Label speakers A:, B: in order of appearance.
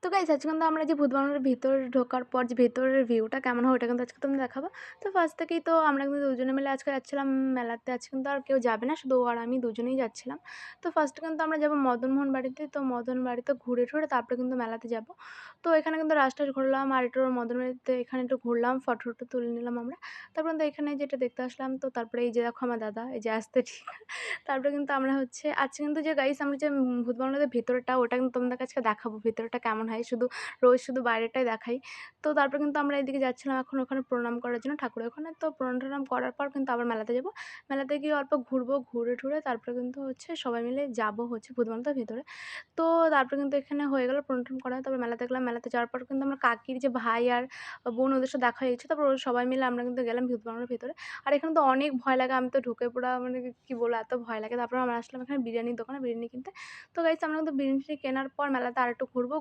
A: তো গাইস আজকে কিন্তু আমরা যে ভূত বাংলার ভিতরে ঢোকার পর যে ভেতরের ভিউটা কেমন হয় ওটা কিন্তু আজকে তোমাদের দেখাবো। তো ফার্স্ট থেকেই তো আমরা কিন্তু দুজনে মিলে আজকে যাচ্ছিলাম মেলাতে। আজকে কিন্তু আর কেউ যাবে না, শুধু ও আর আমি দুজনেই যাচ্ছিলাম। তো ফার্স্টে কিন্তু আমরা যাবো মদনমোহন বাড়িতে। তো মদন বাড়িতে ঘুরে টুরে তারপরে কিন্তু মেলাতে যাব। তো এখানে কিন্তু রাস্তা ঘুরলাম আর একটু মদন বাড়িতে এখানে একটু ঘুরলাম, ফটো টটো তুলে নিলাম আমরা। তারপর কিন্তু এখানে যেটা দেখতে আসলাম, তো তারপরে এই যে দেখো আমার দাদা এই যে আসতে ঠিক। তারপরে কিন্তু আমরা হচ্ছে আজকে কিন্তু যে গাইস আমরা যে ভূত বাংলাতে ভেতরটা ওটা কিন্তু তোমাদের কাছে দেখাবো ভেতরটা কেমন হয়। রোজ শুধু বাইরেটাই দেখাই। তো তারপর কিন্তু আমরা এদিকে যাচ্ছিলাম এখন ওখানে প্রণাম করার জন্য ঠাকুরের ওখানে। তো প্রণাম-টনাম করার পর কিন্তু আবার মেলাতে যাব। মেলাতে গিয়ে অল্প ঘুরবো, ঘুরে-টুরে তারপরে কিন্তু হচ্ছে সবাই মিলে যাবো হচ্ছে ভূতবাংলার ভেতরে। তো তারপরে কিন্তু এখানে হয়ে গেল প্রণাম করা। তারপর মেলাতে গেলাম। মেলাতে যাওয়ার পর কিন্তু আমার কাকির যে ভাই আর বোন ওদের সাথে দেখা হয়ে গেছে। তারপর ওরা সবাই মিলে আমরা কিন্তু গেলাম ভূতবাংলার ভেতরে। আর এখানে তো অনেক ভয় লাগে। আমি তো ঢুকে পুরা মানে কি বলবো এত ভয় লাগে। তারপর আমরা আসলাম এখানে বিরিয়ানির দোকানে বিরিয়ানি কিনতে। তো গাইস আমরা কিন্তু বিরিয়ানি কেনার পর মেলাতে আরেকটু ঘুরবো।